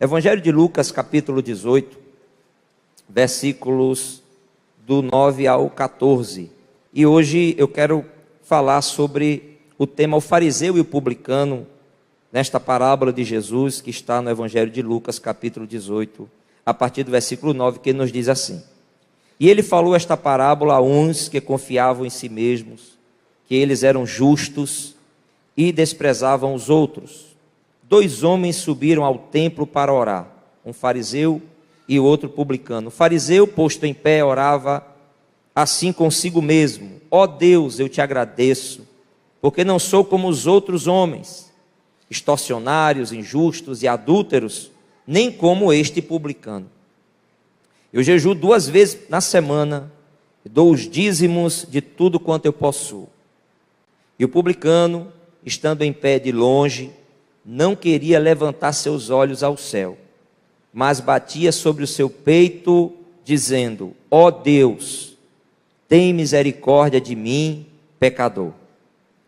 Evangelho de Lucas, capítulo 18, versículos do 9 ao 14. E hoje eu quero falar sobre o tema o fariseu e o publicano, nesta parábola de Jesus que está no Evangelho de Lucas, capítulo 18, a partir do versículo 9, que nos diz assim: E ele falou esta parábola a uns que confiavam em si mesmos, que eles eram justos e desprezavam os outros. 2 homens subiram ao templo para orar, um fariseu e o outro publicano. O fariseu, posto em pé, orava assim consigo mesmo: Ó Deus, eu te agradeço, porque não sou como os outros homens, extorsionários, injustos e adúlteros, nem como este publicano. Eu jejuo 2 vezes na semana, dou os dízimos de tudo quanto eu possuo. E o publicano, estando em pé de longe, não queria levantar seus olhos ao céu, mas batia sobre o seu peito, dizendo: Ó Deus, tem misericórdia de mim, pecador.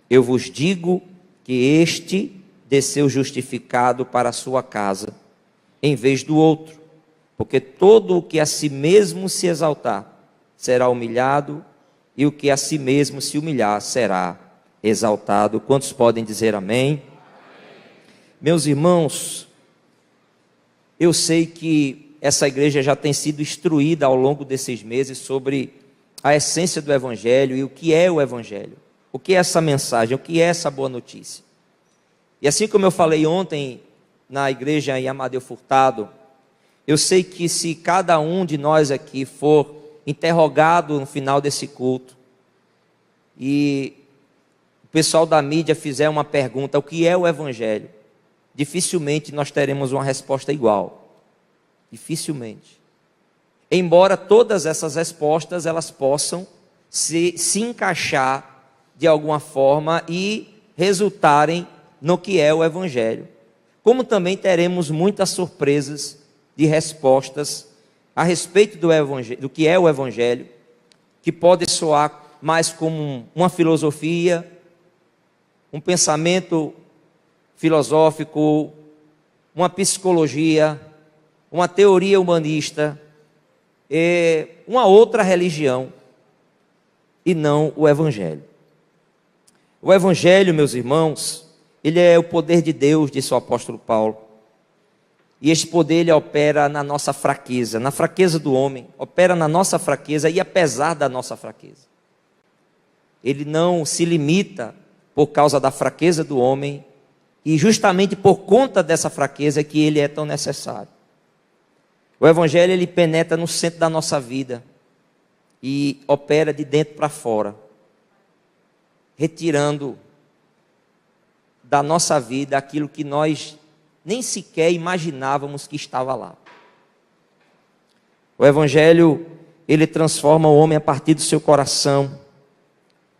Eu vos digo que este desceu justificado para a sua casa, em vez do outro, porque todo o que a si mesmo se exaltar será humilhado, e o que a si mesmo se humilhar será exaltado. Quantos podem dizer amém? Meus irmãos, eu sei que essa igreja já tem sido instruída ao longo desses meses sobre a essência do Evangelho e o que é o Evangelho, o que é essa mensagem, o que é essa boa notícia. E assim como eu falei ontem na igreja em Amadeu Furtado, eu sei que se cada um de nós aqui for interrogado no final desse culto e o pessoal da mídia fizer uma pergunta: o que é o Evangelho? Dificilmente nós teremos uma resposta igual. Dificilmente. Embora todas essas respostas elas possam se encaixar de alguma forma e resultarem no que é o Evangelho. Como também teremos muitas surpresas de respostas a respeito do Evangelho, do que é o Evangelho, que pode soar mais como uma filosofia, um pensamento filosófico, uma psicologia, uma teoria humanista, uma outra religião, e não o Evangelho. O Evangelho, meus irmãos, ele é o poder de Deus, disse o apóstolo Paulo. E este poder ele opera na nossa fraqueza, na fraqueza do homem, opera na nossa fraqueza e apesar da nossa fraqueza. Ele não se limita por causa da fraqueza do homem, e justamente por conta dessa fraqueza que ele é tão necessário. O Evangelho ele penetra no centro da nossa vida e opera de dentro para fora, retirando da nossa vida aquilo que nós nem sequer imaginávamos que estava lá. O Evangelho ele transforma o homem a partir do seu coração.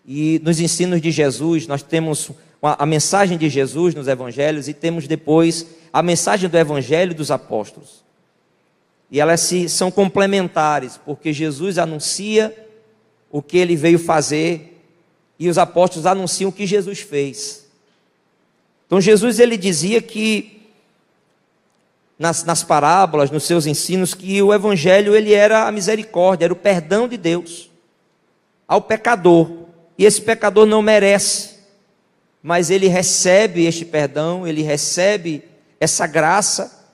E nos ensinos de Jesus nós temos a mensagem de Jesus nos Evangelhos e temos depois a mensagem do Evangelho dos apóstolos. E elas são complementares, porque Jesus anuncia o que ele veio fazer e os apóstolos anunciam o que Jesus fez. Então Jesus ele dizia que nas parábolas, nos seus ensinos, que o Evangelho ele era a misericórdia, era o perdão de Deus ao pecador. E esse pecador não merece, mas ele recebe este perdão, ele recebe essa graça.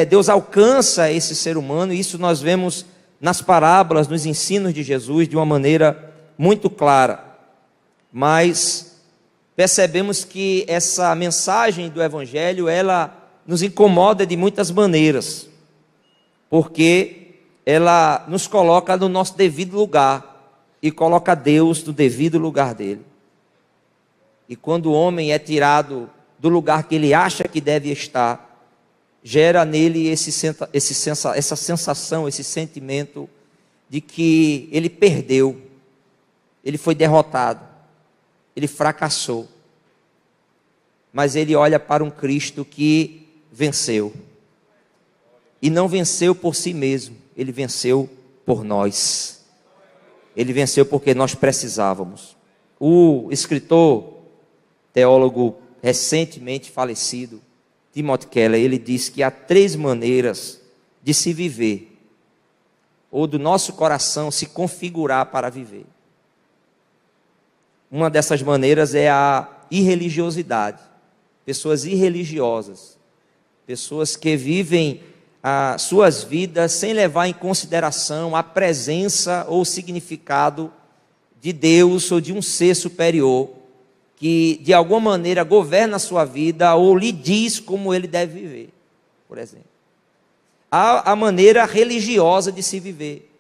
Deus alcança esse ser humano, e isso nós vemos nas parábolas, nos ensinos de Jesus, de uma maneira muito clara. Mas percebemos que essa mensagem do Evangelho, ela nos incomoda de muitas maneiras, porque ela nos coloca no nosso devido lugar, e coloca Deus no devido lugar dele. E quando o homem é tirado do lugar que ele acha que deve estar, gera nele essa sensação, esse sentimento de que ele perdeu, ele foi derrotado, ele fracassou. Mas ele olha para um Cristo que venceu. E não venceu por si mesmo, ele venceu por nós. Ele venceu porque nós precisávamos. O escritor, teólogo recentemente falecido, Timothy Keller, ele diz que há 3 maneiras de se viver, ou do nosso coração se configurar para viver. Uma dessas maneiras é a irreligiosidade. Pessoas irreligiosas, pessoas que vivem as suas vidas sem levar em consideração a presença ou o significado de Deus ou de um ser superior, que de alguma maneira governa a sua vida ou lhe diz como ele deve viver, por exemplo. Há a maneira religiosa de se viver,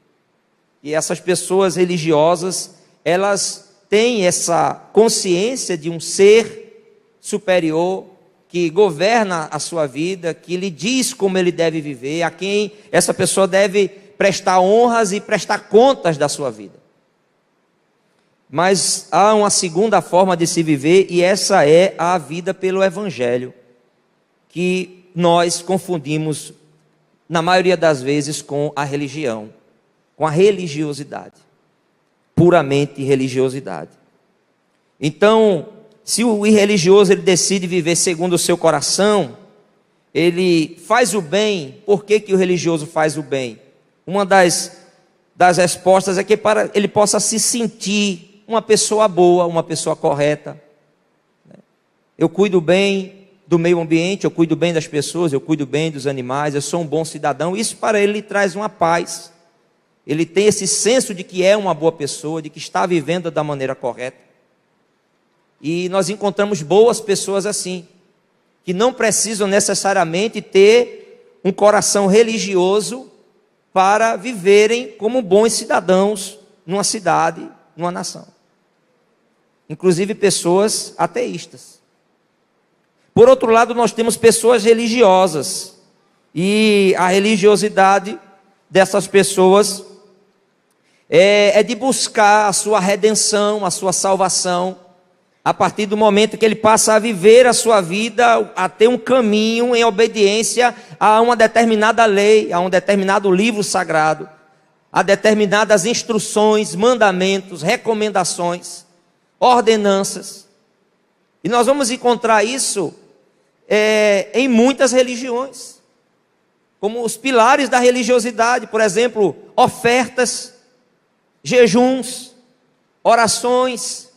e essas pessoas religiosas, elas têm essa consciência de um ser superior que governa a sua vida, que lhe diz como ele deve viver, a quem essa pessoa deve prestar honras e prestar contas da sua vida. Mas há uma segunda forma de se viver, e essa é a vida pelo Evangelho, que nós confundimos, na maioria das vezes, com a religião, com a religiosidade, puramente religiosidade. Então, se o irreligioso ele decide viver segundo o seu coração, ele faz o bem. Por que o religioso faz o bem? Uma das respostas é que para ele possa se sentir uma pessoa boa, uma pessoa correta. Eu cuido bem do meio ambiente, eu cuido bem das pessoas, eu cuido bem dos animais, eu sou um bom cidadão. Isso para ele traz uma paz. Ele tem esse senso de que é uma boa pessoa, de que está vivendo da maneira correta. E nós encontramos boas pessoas assim, que não precisam necessariamente ter um coração religioso para viverem como bons cidadãos numa cidade, numa nação. Inclusive pessoas ateístas. Por outro lado, nós temos pessoas religiosas, e a religiosidade dessas pessoas é de buscar a sua redenção, a sua salvação, a partir do momento que ele passa a viver a sua vida, a ter um caminho em obediência a uma determinada lei, a um determinado livro sagrado, a determinadas instruções, mandamentos, recomendações, ordenanças. E nós vamos encontrar isso em muitas religiões, como os pilares da religiosidade, por exemplo, ofertas, jejuns, orações,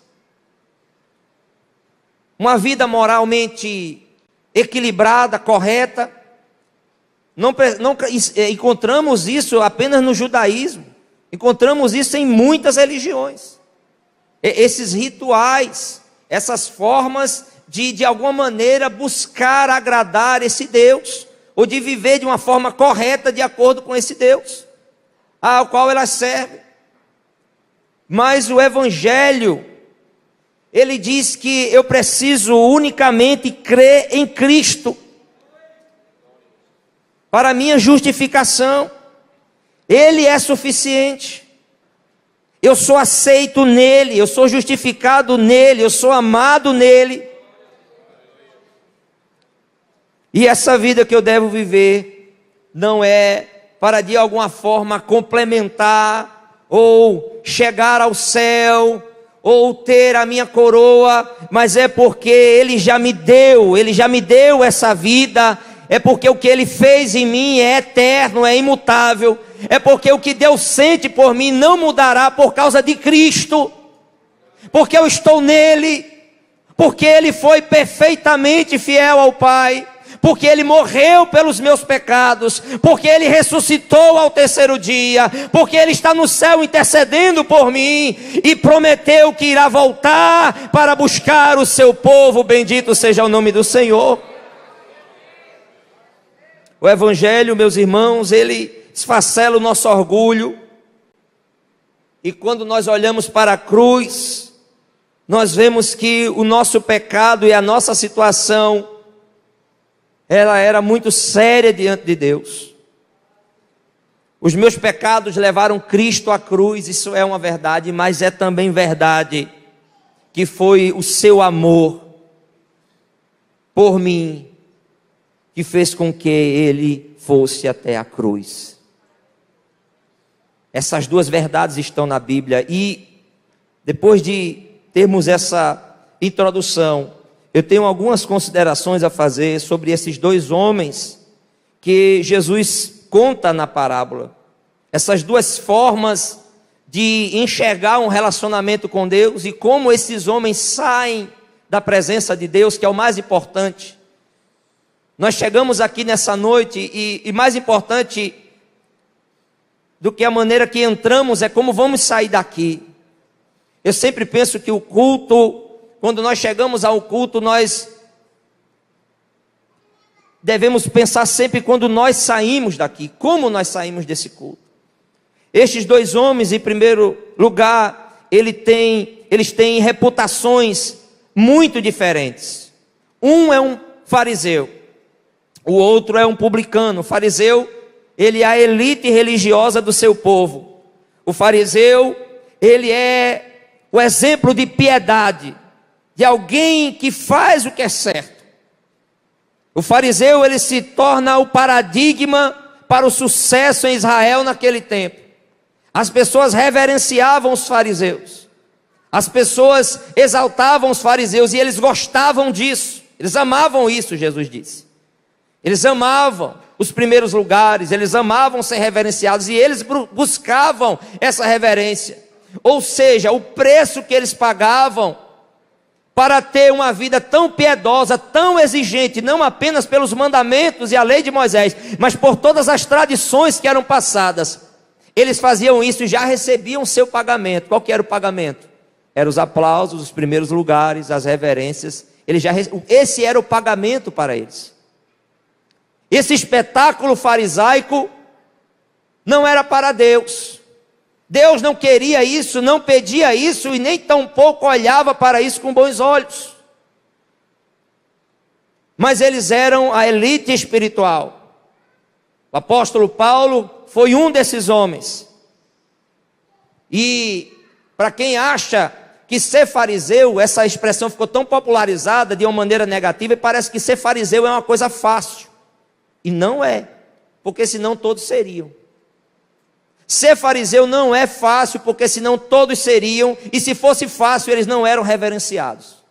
uma vida moralmente equilibrada, correta. Não encontramos isso apenas no judaísmo, encontramos isso em muitas religiões. Esses rituais, essas formas de alguma maneira buscar agradar esse Deus, ou de viver de uma forma correta de acordo com esse Deus ao qual elas servem. Mas o Evangelho, ele diz que eu preciso unicamente crer em Cristo para a minha justificação. Ele é suficiente. Eu sou aceito nele, eu sou justificado nele, eu sou amado nele. E essa vida que eu devo viver não é para de alguma forma complementar ou chegar ao céu ou ter a minha coroa, mas é porque ele já me deu essa vida. É porque o que ele fez em mim é eterno, é imutável. É porque o que Deus sente por mim não mudará por causa de Cristo, porque eu estou nele, porque ele foi perfeitamente fiel ao Pai, porque ele morreu pelos meus pecados, porque ele ressuscitou ao terceiro dia, porque ele está no céu intercedendo por mim e prometeu que irá voltar para buscar o seu povo. Bendito seja o nome do Senhor. O Evangelho, meus irmãos, ele esfacela o nosso orgulho, e quando nós olhamos para a cruz, nós vemos que o nosso pecado e a nossa situação, ela era muito séria diante de Deus. Os meus pecados levaram Cristo à cruz, isso é uma verdade, mas é também verdade que foi o seu amor por mim que fez com que ele fosse até a cruz. Essas duas verdades estão na Bíblia, e depois de termos essa introdução, eu tenho algumas considerações a fazer sobre esses dois homens que Jesus conta na parábola. Essas duas formas de enxergar um relacionamento com Deus e como esses homens saem da presença de Deus, que é o mais importante. Nós chegamos aqui nessa noite e mais importante do que a maneira que entramos é como vamos sair daqui. Eu sempre penso que o culto, quando nós chegamos ao culto, nós devemos pensar sempre quando nós saímos daqui, como nós saímos desse culto. Estes dois homens, em primeiro lugar, eles têm reputações muito diferentes. Um é um fariseu, o outro é um publicano. O fariseu, ele é a elite religiosa do seu povo. O fariseu, ele é o exemplo de piedade, de alguém que faz o que é certo. O fariseu, ele se torna o paradigma para o sucesso em Israel naquele tempo. As pessoas reverenciavam os fariseus. As pessoas exaltavam os fariseus e eles gostavam disso. Eles amavam isso, Jesus disse. Eles amavam os primeiros lugares, eles amavam ser reverenciados e eles buscavam essa reverência. Ou seja, o preço que eles pagavam para ter uma vida tão piedosa, tão exigente, não apenas pelos mandamentos e a lei de Moisés, mas por todas as tradições que eram passadas. Eles faziam isso e já recebiam seu pagamento. Qual que era o pagamento? Eram os aplausos, os primeiros lugares, as reverências. Esse era o pagamento para eles. Esse espetáculo farisaico não era para Deus. Deus não queria isso, não pedia isso e nem tampouco olhava para isso com bons olhos. Mas eles eram a elite espiritual. O apóstolo Paulo foi um desses homens. E para quem acha que ser fariseu, essa expressão ficou tão popularizada de uma maneira negativa e parece que ser fariseu é uma coisa fácil. E não é, porque senão todos seriam. Ser fariseu não é fácil, porque senão todos seriam, e se fosse fácil, eles não eram reverenciados.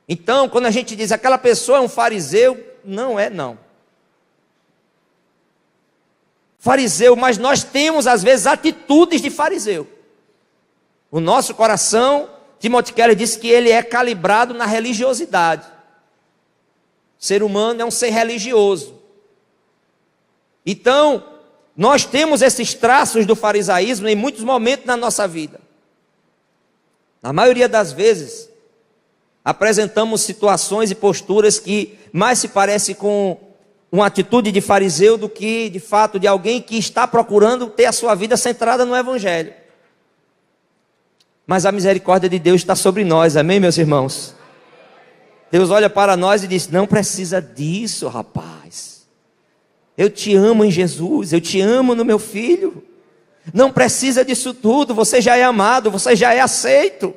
Então, quando a gente diz aquela pessoa é um fariseu, não é não. Fariseu, mas nós temos às vezes atitudes de fariseu. O nosso coração, Timothy Keller disse que ele é calibrado na religiosidade. O ser humano é um ser religioso. Então, nós temos esses traços do farisaísmo em muitos momentos na nossa vida. Na maioria das vezes, apresentamos situações e posturas que mais se parecem com uma atitude de fariseu do que, de fato, de alguém que está procurando ter a sua vida centrada no Evangelho. Mas a misericórdia de Deus está sobre nós, amém, meus irmãos? Deus olha para nós e diz, não precisa disso, rapaz. Eu te amo em Jesus, eu te amo no meu filho. Não precisa disso tudo, você já é amado, você já é aceito.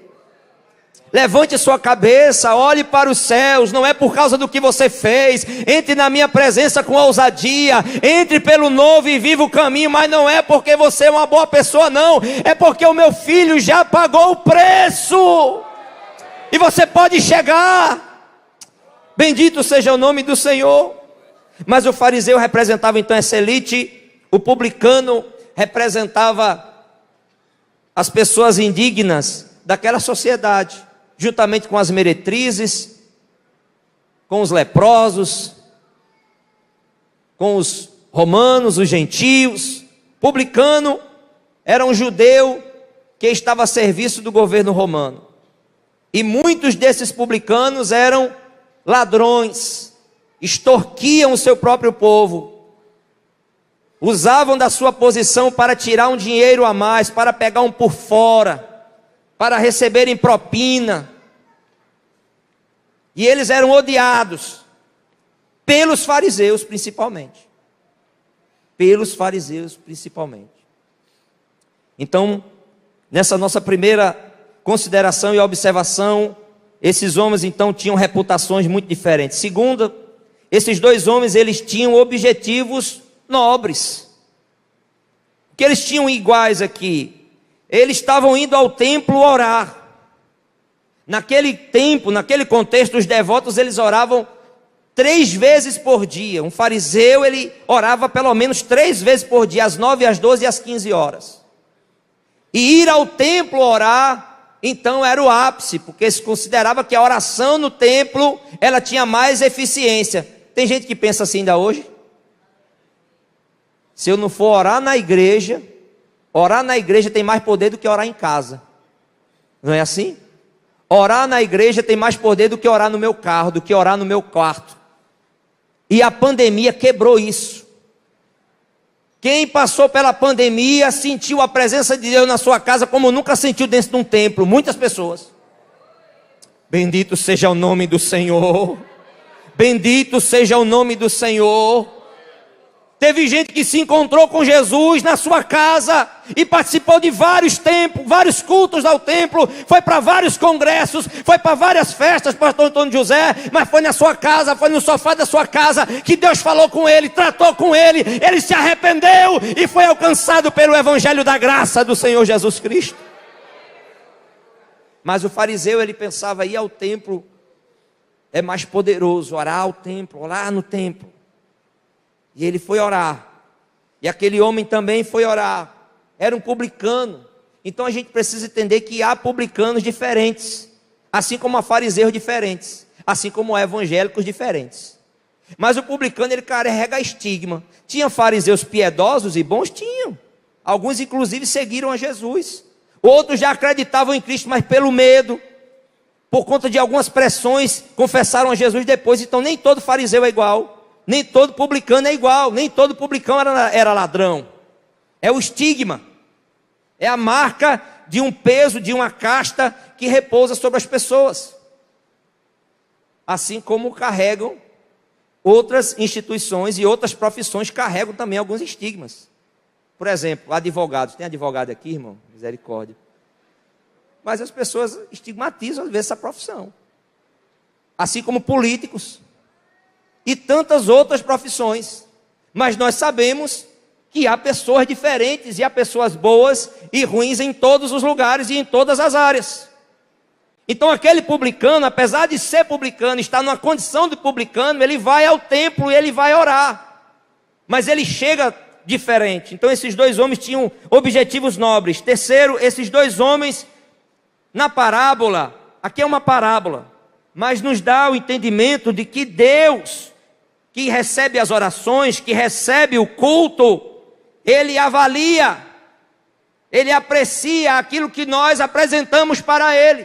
Levante sua cabeça, olhe para os céus, não é por causa do que você fez. Entre na minha presença com ousadia, entre pelo novo e vivo caminho, mas não é porque você é uma boa pessoa, não. É porque o meu filho já pagou o preço. E você pode chegar. Bendito seja o nome do Senhor. Mas o fariseu representava então essa elite, o publicano representava as pessoas indignas daquela sociedade, juntamente com as meretrizes, com os leprosos, com os romanos, os gentios. Publicano era um judeu que estava a serviço do governo romano. E muitos desses publicanos eram ladrões, extorquiam o seu próprio povo, usavam da sua posição para tirar um dinheiro a mais, para pegar um por fora, para receberem propina. E eles eram odiados pelos fariseus principalmente. Pelos fariseus principalmente. Então, nessa nossa primeira consideração e observação, esses homens então tinham reputações muito diferentes. Segundo, esses dois homens eles tinham objetivos nobres. O que eles tinham iguais aqui? Eles estavam indo ao templo orar. Naquele tempo, naquele contexto, os devotos eles oravam 3 vezes por dia. Um fariseu ele orava pelo menos 3 vezes por dia, às 9, às 12 e às 15 horas. E ir ao templo orar, então era o ápice, porque se considerava que a oração no templo ela tinha mais eficiência. Tem gente que pensa assim ainda hoje. Se eu não for orar na igreja tem mais poder do que orar em casa. Não é assim? Orar na igreja tem mais poder do que orar no meu carro, do que orar no meu quarto. E a pandemia quebrou isso. Quem passou pela pandemia sentiu a presença de Deus na sua casa como nunca sentiu dentro de um templo. Muitas pessoas. Bendito seja o nome do Senhor. Bendito seja o nome do Senhor. Teve gente que se encontrou com Jesus na sua casa e participou de vários templos, vários cultos ao templo, foi para vários congressos, foi para várias festas, pastor Antônio José, mas foi na sua casa, foi no sofá da sua casa, que Deus falou com ele, tratou com ele, ele se arrependeu e foi alcançado pelo evangelho da graça do Senhor Jesus Cristo. Mas o fariseu, ele pensava, ir ao templo é mais poderoso, orar ao templo, orar no templo. E ele foi orar, e aquele homem também foi orar, era um publicano. Então a gente precisa entender que há publicanos diferentes, assim como há fariseus diferentes, assim como há evangélicos diferentes. Mas o publicano ele carrega estigma. Tinha fariseus piedosos e bons? Tinham. Alguns inclusive seguiram a Jesus, outros já acreditavam em Cristo, mas pelo medo, por conta de algumas pressões, confessaram a Jesus depois. Então nem todo fariseu é igual. Nem todo publicano é igual, nem todo publicano era ladrão. É o estigma, é a marca de um peso, de uma casta que repousa sobre as pessoas. Assim como carregam outras instituições e outras profissões carregam também alguns estigmas. Por exemplo, advogados. Tem advogado aqui, irmão? Misericórdia. Mas as pessoas estigmatizam às vezes essa profissão. Assim como políticos. E tantas outras profissões, mas nós sabemos que há pessoas diferentes, e há pessoas boas e ruins em todos os lugares e em todas as áreas. Então aquele publicano, apesar de ser publicano, estar numa condição de publicano, ele vai ao templo e ele vai orar, mas ele chega diferente. Então esses 2 homens tinham objetivos nobres. Terceiro, esses 2 homens, na parábola, aqui é uma parábola, mas nos dá o entendimento de que Deus, que recebe as orações, que recebe o culto, ele avalia, ele aprecia aquilo que nós apresentamos para ele.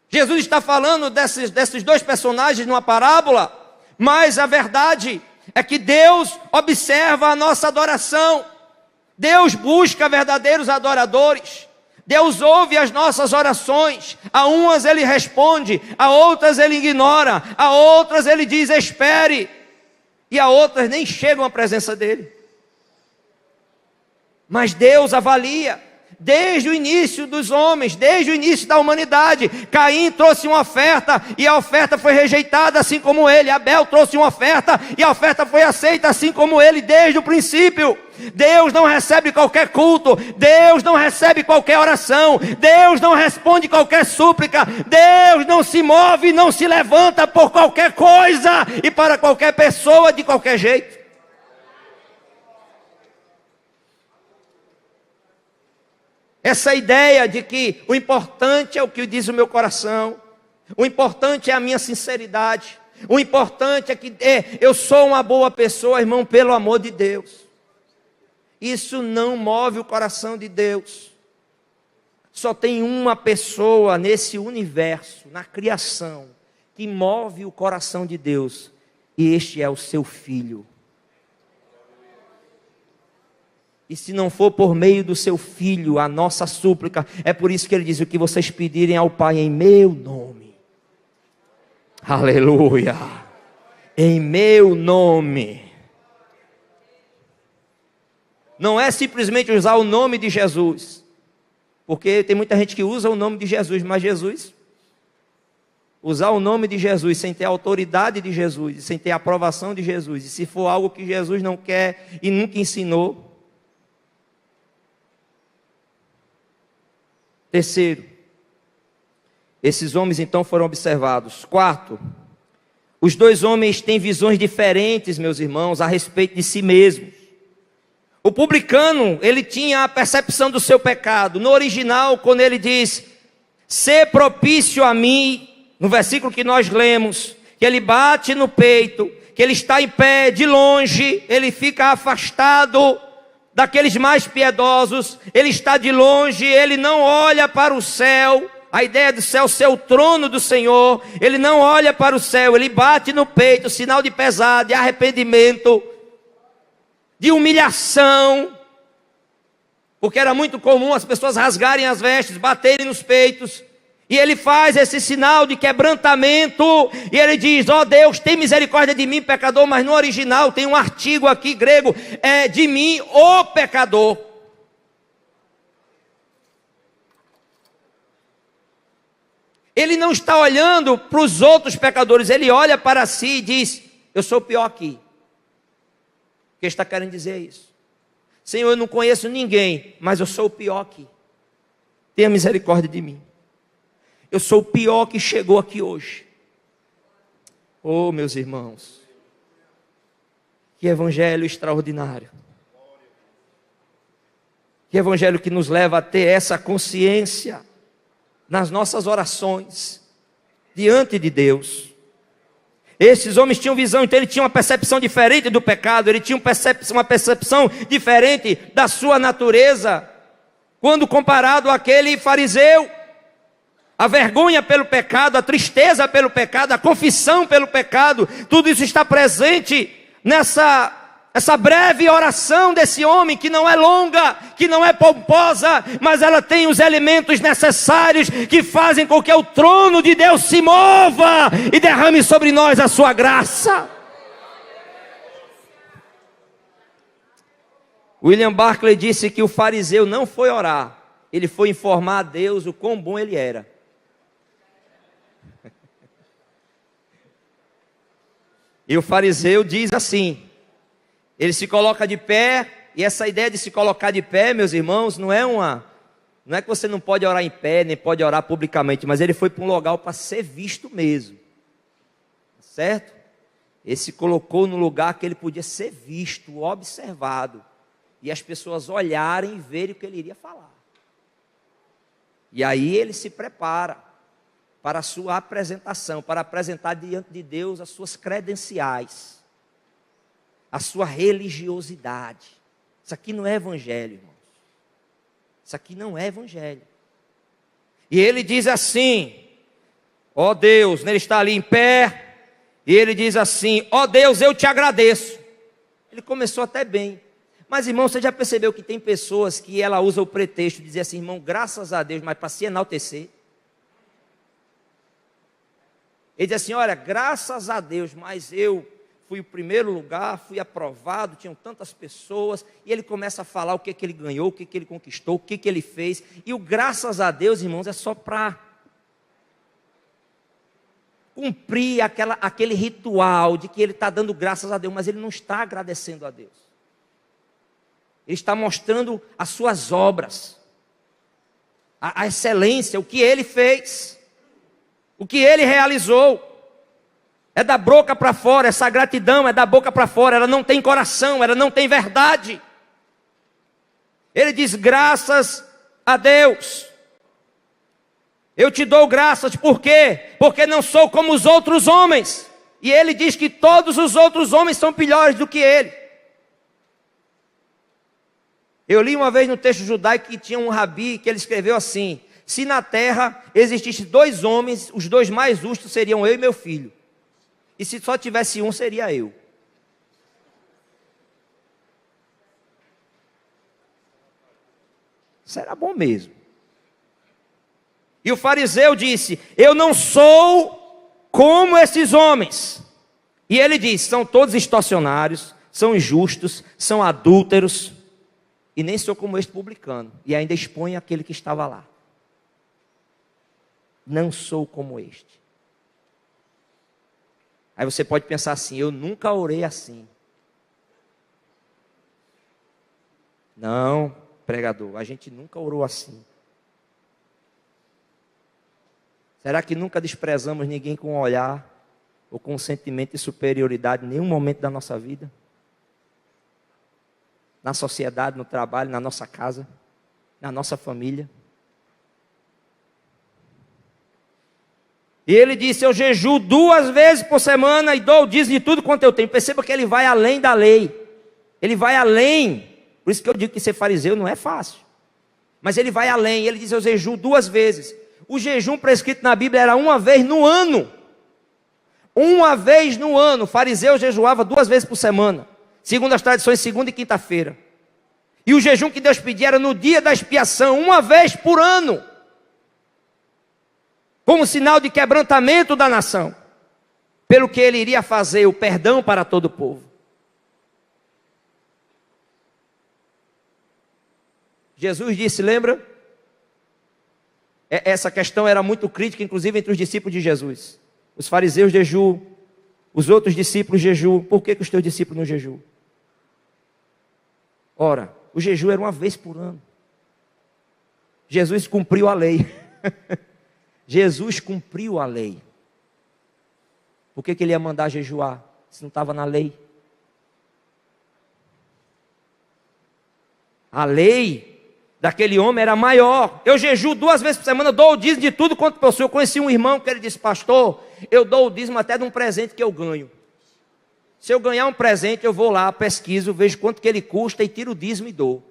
Jesus está falando desses 2 personagens numa parábola, mas a verdade é que Deus observa a nossa adoração, Deus busca verdadeiros adoradores. Deus ouve as nossas orações, a umas Ele responde, a outras Ele ignora, a outras Ele diz espere, e a outras nem chegam à presença dEle. Mas Deus avalia, desde o início dos homens, desde o início da humanidade. Caim trouxe uma oferta, e a oferta foi rejeitada assim como ele. Abel trouxe uma oferta, e a oferta foi aceita assim como ele, desde o princípio. Deus não recebe qualquer culto, Deus não recebe qualquer oração, Deus não responde qualquer súplica, Deus não se move, não se levanta por qualquer coisa e para qualquer pessoa de qualquer jeito. Essa ideia de que o importante é o que diz o meu coração, o importante é a minha sinceridade, o importante é que eu sou uma boa pessoa, irmão, pelo amor de Deus. Isso não move o coração de Deus. Só tem uma pessoa nesse universo, na criação, que move o coração de Deus, e este é o seu Filho. E se não for por meio do seu Filho, a nossa súplica, é por isso que ele diz: o que vocês pedirem ao Pai em meu nome. Aleluia! Em meu nome. Não é simplesmente usar o nome de Jesus, porque tem muita gente que usa o nome de Jesus, mas Jesus, usar o nome de Jesus sem ter a autoridade de Jesus, sem ter a aprovação de Jesus, e se for algo que Jesus não quer e nunca ensinou. Terceiro, Esses homens então foram observados. Quarto, os dois homens têm visões diferentes, meus irmãos, a respeito de si mesmos. O publicano, ele tinha a percepção do seu pecado. No original, quando ele diz, "Sê propício a mim", no versículo que nós lemos, que ele bate no peito, que ele está em pé, de longe, ele fica afastado daqueles mais piedosos, ele está de longe, ele não olha para o céu, a ideia do céu ser o trono do Senhor, ele não olha para o céu, ele bate no peito, sinal de pesar, de arrependimento, de humilhação, porque era muito comum as pessoas rasgarem as vestes, baterem nos peitos, e ele faz esse sinal de quebrantamento, e ele diz, ó Deus, tem misericórdia de mim, pecador, mas no original tem um artigo aqui grego, é de mim, o pecador. Ele não está olhando para os outros pecadores, ele olha para si e diz, eu sou o pior aqui. O que está querendo dizer isso? Senhor, eu não conheço ninguém, mas eu sou o pior aqui. Tenha misericórdia de mim. Eu sou o pior que chegou aqui hoje. Oh, meus irmãos, que evangelho extraordinário. Que evangelho que nos leva a ter essa consciência nas nossas orações, diante de Deus. Esses homens tinham visão, então ele tinha uma percepção diferente do pecado, ele tinha uma percepção diferente da sua natureza, quando comparado àquele fariseu. A vergonha pelo pecado, a tristeza pelo pecado, a confissão pelo pecado, tudo isso está presente essa breve oração desse homem, que não é longa, que não é pomposa, mas ela tem os elementos necessários que fazem com que o trono de Deus se mova e derrame sobre nós a sua graça. William Barclay disse que o fariseu não foi orar, ele foi informar a Deus o quão bom ele era. E o fariseu diz assim, ele se coloca de pé, e essa ideia de se colocar de pé, meus irmãos, não é que você não pode orar em pé, nem pode orar publicamente, mas ele foi para um lugar para ser visto mesmo, certo? Ele se colocou no lugar que ele podia ser visto, observado, e as pessoas olharem e verem o que ele iria falar. E aí ele se prepara para a sua apresentação, para apresentar diante de Deus as suas credenciais, a sua religiosidade. Isso aqui não é evangelho, irmãos. Isso aqui não é evangelho. E ele diz assim, ó Deus, ele está ali em pé, e ele diz assim, ó Deus, eu te agradeço. Ele começou até bem. Mas, irmão, você já percebeu que tem pessoas que ela usa o pretexto de dizer assim, irmão, graças a Deus, mas para se enaltecer. Ele diz assim, olha, graças a Deus, mas eu fui o primeiro lugar, fui aprovado, tinham tantas pessoas, e ele começa a falar o que ele ganhou, o que ele conquistou, o que ele fez, e o graças a Deus, irmãos, é só para cumprir aquele ritual de que ele está dando graças a Deus, mas ele não está agradecendo a Deus. Ele está mostrando as suas obras, a excelência, o que ele fez, o que ele realizou. É da boca para fora, essa gratidão é da boca para fora, ela não tem coração, ela não tem verdade. Ele diz, graças a Deus, eu te dou graças, por quê? Porque não sou como os outros homens. E ele diz que todos os outros homens são piores do que ele. Eu li uma vez no texto judaico que tinha um rabi que ele escreveu assim, se na terra existisse dois homens, os dois mais justos seriam eu e meu filho. E se só tivesse um, seria eu. Isso era bom mesmo. E o fariseu disse, eu não sou como esses homens. E ele diz, são todos extorsionários, são injustos, são adúlteros, e nem sou como este publicano. E ainda expõe aquele que estava lá. Não sou como este. Aí você pode pensar assim, eu nunca orei assim. Não, pregador, a gente nunca orou assim. Será que nunca desprezamos ninguém com um olhar ou com um sentimento de superioridade em nenhum momento da nossa vida? Na sociedade, no trabalho, na nossa casa, na nossa família. E ele disse: eu jejuo 2 vezes por semana e dou o dízimo de tudo quanto eu tenho. Perceba que ele vai além da lei. Ele vai além. Por isso que eu digo que ser fariseu não é fácil. Mas ele vai além. Ele diz: eu jejuo 2 vezes. O jejum prescrito na Bíblia era 1 vez no ano. 1 vez no ano. O fariseu jejuava 2 vezes por semana. Segundo as tradições, segunda e quinta-feira. E o jejum que Deus pedia era no dia da expiação, 1 vez por ano. Como sinal de quebrantamento da nação. Pelo que ele iria fazer o perdão para todo o povo. Jesus disse, lembra? Essa questão era muito crítica, inclusive entre os discípulos de Jesus. Os fariseus jejuam, os outros discípulos jejuam. Por que os teus discípulos não jejuam? Ora, o jejum era 1 vez por ano. Jesus cumpriu a lei. Jesus cumpriu a lei. Por que ele ia mandar jejuar se não estava na lei? A lei daquele homem era maior. Eu jejuo 2 vezes por semana, dou o dízimo de tudo quanto possuo. Eu conheci um irmão que ele disse: pastor, eu dou o dízimo até de um presente que eu ganho. Se eu ganhar um presente, eu vou lá, pesquiso, vejo quanto que ele custa e tiro o dízimo e dou.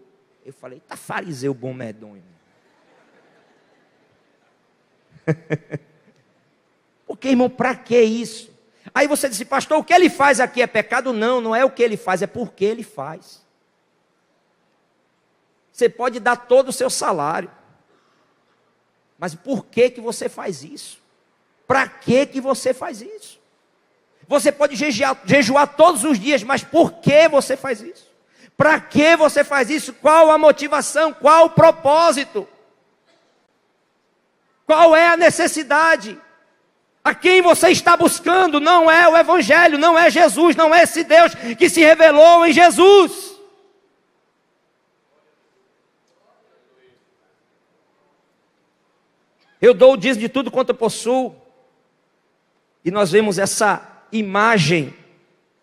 Eu falei: tá fariseu bom medonho. Porque, irmão, para que isso? Aí você disse: pastor, o que ele faz aqui é pecado? Não, não é o que ele faz, é porque ele faz. Você pode dar todo o seu salário, mas por que você faz isso? Para que você faz isso? Você pode jejuar todos os dias, mas por que você faz isso? Para que você faz isso? Qual a motivação? Qual o propósito? Qual é a necessidade? A quem você está buscando? Não é o Evangelho, não é Jesus, não é esse Deus que se revelou em Jesus. Eu dou o dízimo de tudo quanto eu possuo. E nós vemos essa imagem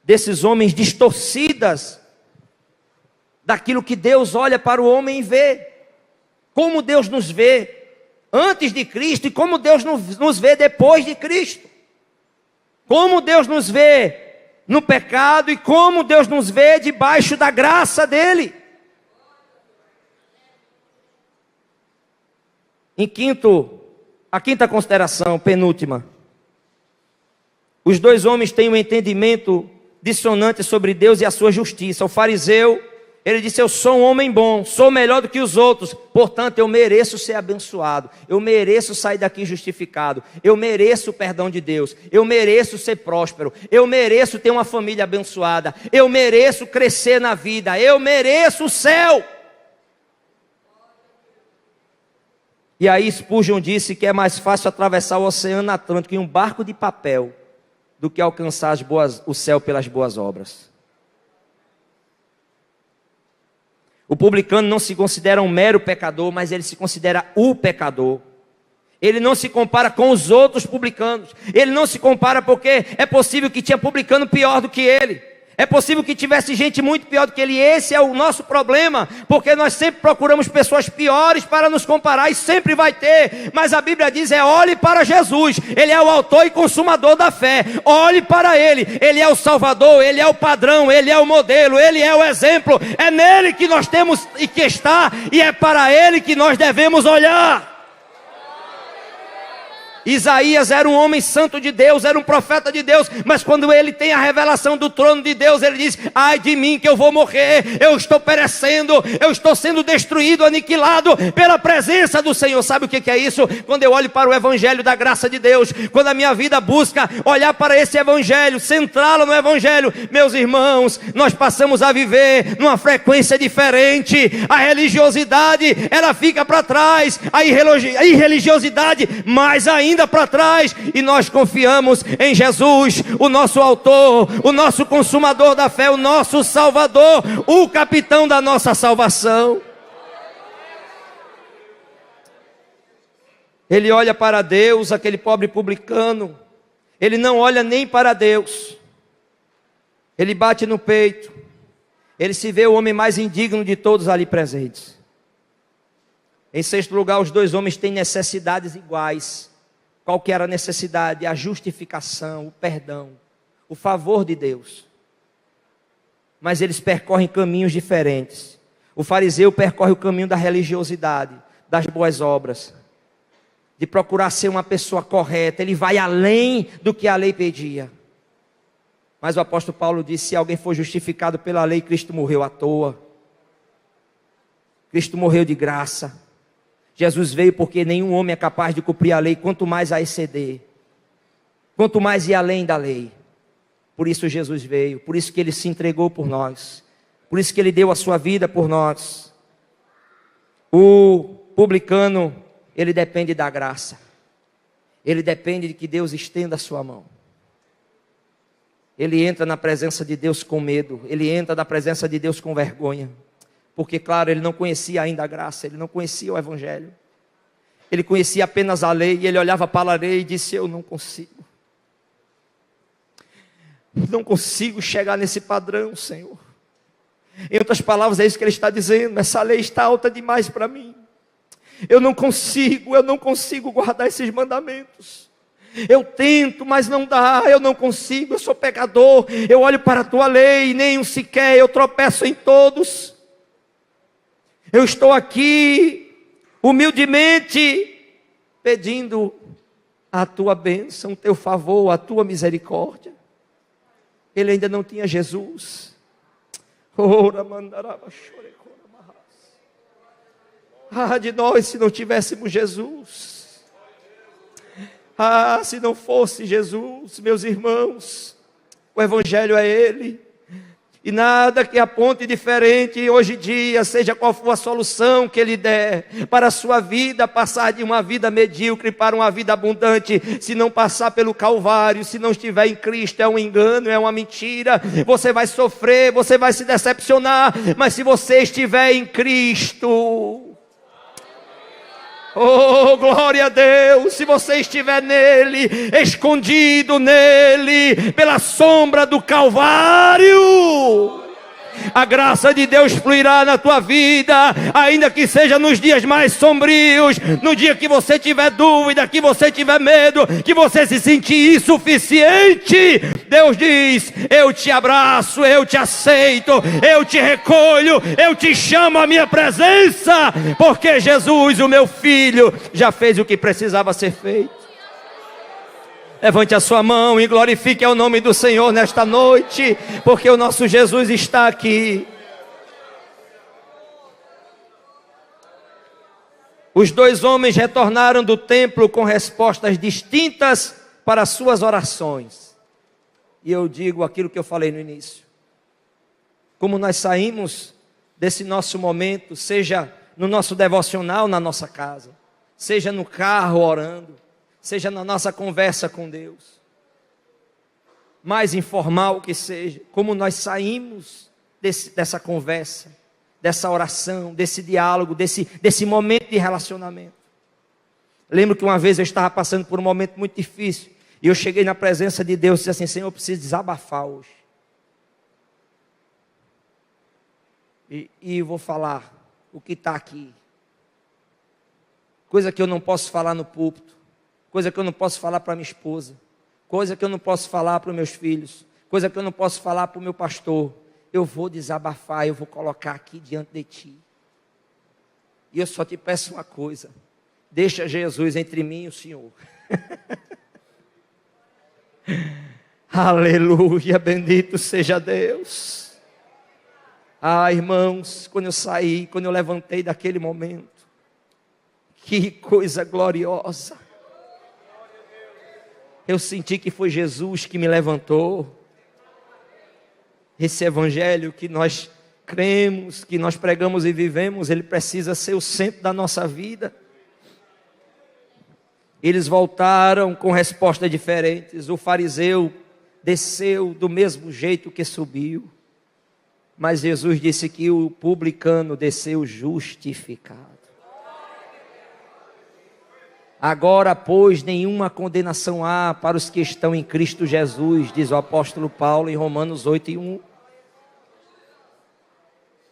desses homens distorcidas daquilo que Deus olha para o homem e vê. Como Deus nos vê antes de Cristo e como Deus nos vê depois de Cristo. Como Deus nos vê no pecado e como Deus nos vê debaixo da graça dele. A quinta consideração, penúltima. Os 2 homens têm um entendimento dissonante sobre Deus e a sua justiça. O fariseu, ele disse: eu sou um homem bom, sou melhor do que os outros, portanto eu mereço ser abençoado, eu mereço sair daqui justificado, eu mereço o perdão de Deus, eu mereço ser próspero, eu mereço ter uma família abençoada, eu mereço crescer na vida, eu mereço o céu. E aí Spurgeon disse que é mais fácil atravessar o Oceano Atlântico em um barco de papel do que alcançar o céu pelas boas obras. O publicano não se considera um mero pecador, mas ele se considera o pecador. Ele não se compara com os outros publicanos. Ele não se compara porque é possível que tinha publicano pior do que ele. É possível que tivesse gente muito pior do que ele. Esse é o nosso problema, porque nós sempre procuramos pessoas piores para nos comparar, e sempre vai ter. Mas a Bíblia diz: olhe para Jesus, Ele é o autor e consumador da fé. Olhe para Ele, Ele é o Salvador, Ele é o padrão, Ele é o modelo, Ele é o exemplo. É nele que nós temos que estar, e é para Ele que nós devemos olhar. Isaías era um homem santo de Deus, era um profeta de Deus, mas quando ele tem a revelação do trono de Deus, ele diz: ai de mim que eu vou morrer, eu estou perecendo, eu estou sendo destruído, aniquilado pela presença do Senhor. Sabe o que é isso? Quando eu olho para o Evangelho da graça de Deus, quando a minha vida busca olhar para esse Evangelho, centrá-lo no Evangelho, meus irmãos, nós passamos a viver numa frequência diferente. A religiosidade, ela fica para trás, a irreligiosidade mais ainda para trás, e nós confiamos em Jesus, o nosso autor, o nosso consumador da fé, o nosso Salvador, o capitão da nossa salvação. Ele olha para Deus, aquele pobre publicano, ele não olha nem para Deus. Ele bate no peito. Ele se vê o homem mais indigno de todos ali presentes. Em sexto lugar, os dois homens têm necessidades iguais. Qual que era a necessidade? A justificação, o perdão, o favor de Deus. Mas eles percorrem caminhos diferentes. O fariseu percorre o caminho da religiosidade, das boas obras, de procurar ser uma pessoa correta. Ele vai além do que a lei pedia. Mas o apóstolo Paulo disse: se alguém for justificado pela lei, Cristo morreu à toa. Cristo morreu de graça. Jesus veio porque nenhum homem é capaz de cumprir a lei, quanto mais a exceder, quanto mais ir além da lei. Por isso Jesus veio, por isso que Ele se entregou por nós, por isso que Ele deu a sua vida por nós. O publicano, ele depende da graça, ele depende de que Deus estenda a sua mão. Ele entra na presença de Deus com medo, ele entra na presença de Deus com vergonha, porque claro, ele não conhecia ainda a graça, ele não conhecia o Evangelho, ele conhecia apenas a lei, e ele olhava para a lei e disse: eu não consigo chegar nesse padrão, Senhor. Em outras palavras, é isso que ele está dizendo: essa lei está alta demais para mim, eu não consigo guardar esses mandamentos. Eu tento, mas não dá, eu não consigo, eu sou pecador. Eu olho para a tua lei, nenhum sequer, eu tropeço em todos. Eu estou aqui, humildemente, pedindo a tua bênção, o teu favor, a tua misericórdia. Ele ainda não tinha Jesus. Ah, de nós se não tivéssemos Jesus. Ah, se não fosse Jesus, meus irmãos, o Evangelho é Ele, e nada que aponte diferente hoje em dia, seja qual for a solução que Ele der para a sua vida, passar de uma vida medíocre para uma vida abundante, se não passar pelo Calvário, se não estiver em Cristo, é um engano, é uma mentira, você vai sofrer, você vai se decepcionar, mas se você estiver em Cristo, oh, glória a Deus, se você estiver nele, escondido nele, pela sombra do Calvário, a graça de Deus fluirá na tua vida, ainda que seja nos dias mais sombrios, no dia que você tiver dúvida, que você tiver medo, que você se sentir insuficiente. Deus diz: eu te abraço, eu te aceito, eu te recolho, eu te chamo à minha presença, porque Jesus, o meu filho, já fez o que precisava ser feito. Levante a sua mão e glorifique ao nome do Senhor nesta noite, porque o nosso Jesus está aqui. Os dois homens retornaram do templo com respostas distintas para as suas orações. E eu digo aquilo que eu falei no início: como nós saímos desse nosso momento, seja no nosso devocional na nossa casa, seja no carro orando, seja na nossa conversa com Deus, mais informal que seja, como nós saímos dessa conversa, dessa oração, desse diálogo, desse momento de relacionamento. Lembro que uma vez eu estava passando por um momento muito difícil, e eu cheguei na presença de Deus e disse assim: Senhor, eu preciso desabafar hoje, e vou falar o que está aqui, coisa que eu não posso falar no púlpito, coisa que eu não posso falar para minha esposa, coisa que eu não posso falar para os meus filhos, coisa que eu não posso falar para o meu pastor. Eu vou desabafar, eu vou colocar aqui diante de ti. E eu só te peço uma coisa: deixa Jesus entre mim e o Senhor. Aleluia, bendito seja Deus. Ah, irmãos, quando eu saí, quando eu levantei daquele momento, que coisa gloriosa. Eu senti que foi Jesus que me levantou. Esse evangelho que nós cremos, que nós pregamos e vivemos, ele precisa ser o centro da nossa vida. Eles voltaram com respostas diferentes. O fariseu desceu do mesmo jeito que subiu, mas Jesus disse que o publicano desceu justificado. Agora, pois, nenhuma condenação há para os que estão em Cristo Jesus, diz o apóstolo Paulo em Romanos 8:1.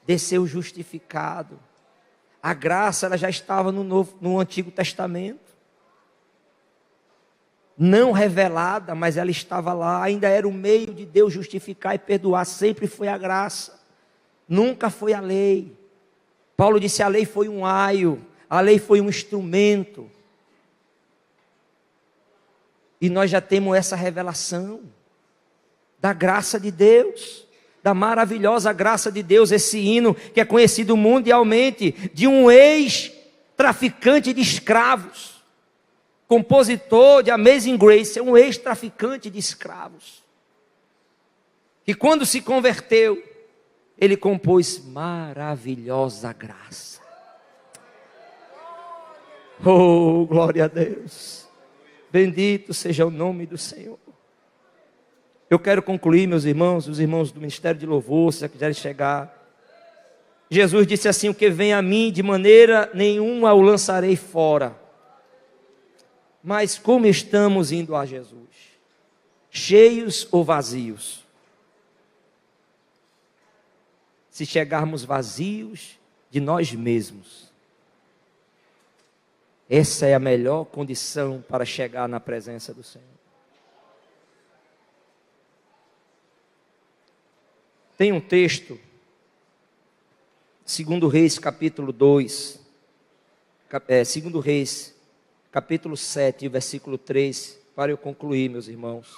Desceu justificado. A graça ela já estava no Antigo Testamento. Não revelada, mas ela estava lá. Ainda era o meio de Deus justificar e perdoar. Sempre foi a graça. Nunca foi a lei. Paulo disse: a lei foi um aio. A lei foi um instrumento. E nós já temos essa revelação da graça de Deus, da maravilhosa graça de Deus, esse hino que é conhecido mundialmente, de um ex-traficante de escravos, compositor de Amazing Grace, é um ex-traficante de escravos, que quando se converteu, ele compôs maravilhosa graça. Oh, glória a Deus! Bendito seja o nome do Senhor. Eu quero concluir, meus irmãos, os irmãos do Ministério de Louvor, se quiserem chegar. Jesus disse assim: o que vem a mim, de maneira nenhuma o lançarei fora. Mas como estamos indo a Jesus? Cheios ou vazios? Se chegarmos vazios de nós mesmos, essa é a melhor condição para chegar na presença do Senhor. Tem um texto, 2 Reis capítulo 2, 2 Reis capítulo 7, versículo 3, para eu concluir, meus irmãos,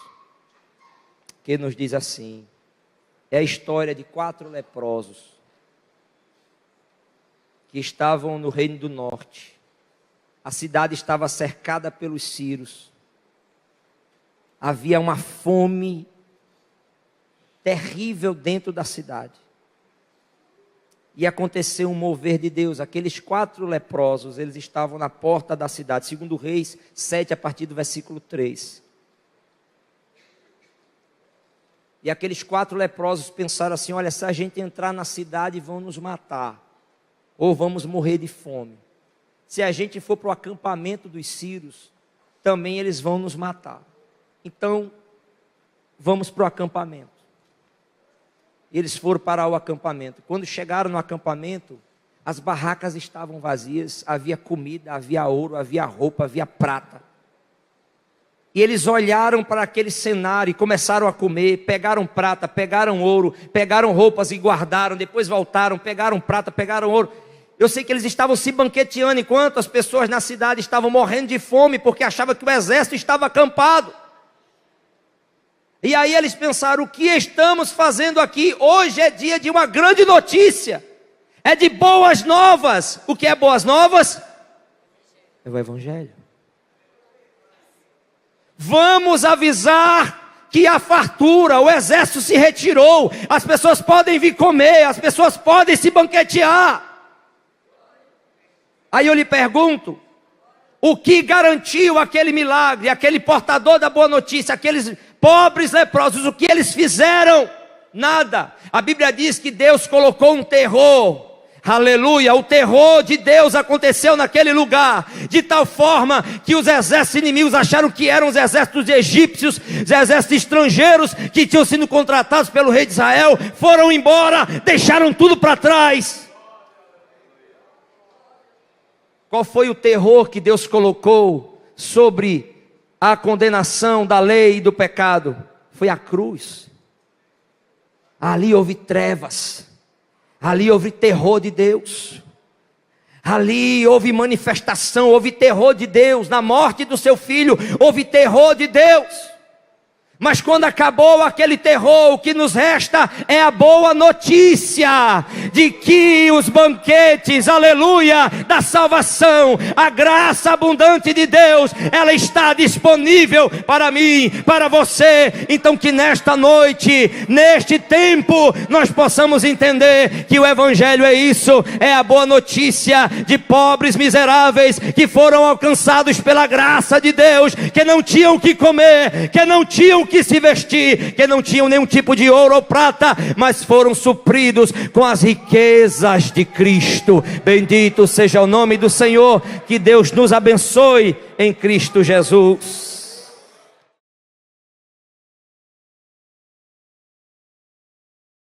que nos diz assim: é a história de 4 leprosos, que estavam no reino do norte. A cidade estava cercada pelos sírios. Havia uma fome terrível dentro da cidade. E aconteceu um mover de Deus. Aqueles 4 leprosos, eles estavam na porta da cidade. 2 Reis 7, a partir do versículo 3. E aqueles 4 leprosos pensaram assim: olha, se a gente entrar na cidade, vão nos matar. Ou vamos morrer de fome. Se a gente for para o acampamento dos sírios, também eles vão nos matar. Então, vamos para o acampamento. Eles foram para o acampamento. Quando chegaram no acampamento, as barracas estavam vazias. Havia comida, havia ouro, havia roupa, havia prata. E eles olharam para aquele cenário e começaram a comer. Pegaram prata, pegaram ouro, pegaram roupas e guardaram. Depois voltaram, pegaram prata, pegaram ouro. Eu sei que eles estavam se banqueteando, enquanto as pessoas na cidade estavam morrendo de fome, porque achavam que o exército estava acampado. E aí eles pensaram: o que estamos fazendo aqui? Hoje é dia de uma grande notícia. É de boas novas. O que é boas novas? É o Evangelho. Vamos avisar que há fartura, o exército se retirou, as pessoas podem vir comer, as pessoas podem se banquetear. Aí eu lhe pergunto: o que garantiu aquele milagre, aquele portador da boa notícia, aqueles pobres leprosos, o que eles fizeram? Nada. A Bíblia diz que Deus colocou um terror. Aleluia, o terror de Deus aconteceu naquele lugar, de tal forma que os exércitos inimigos acharam que eram os exércitos egípcios, os exércitos estrangeiros que tinham sido contratados pelo rei de Israel, foram embora, deixaram tudo para trás. Qual foi o terror que Deus colocou sobre a condenação da lei e do pecado? Foi a cruz. Ali houve trevas. Ali houve terror de Deus. Ali houve manifestação, houve terror de Deus. Na morte do seu filho, houve terror de Deus. Mas quando acabou aquele terror, o que nos resta é a boa notícia de que os banquetes, aleluia, da salvação, a graça abundante de Deus, ela está disponível para mim, para você. Então que nesta noite, neste tempo, nós possamos entender que o Evangelho é isso, é a boa notícia de pobres miseráveis que foram alcançados pela graça de Deus, que não tinham o que comer, que não tinham o que se vestir, que não tinham nenhum tipo de ouro ou prata, mas foram supridos com as riquezas de Cristo. Bendito seja o nome do Senhor, que Deus nos abençoe em Cristo Jesus.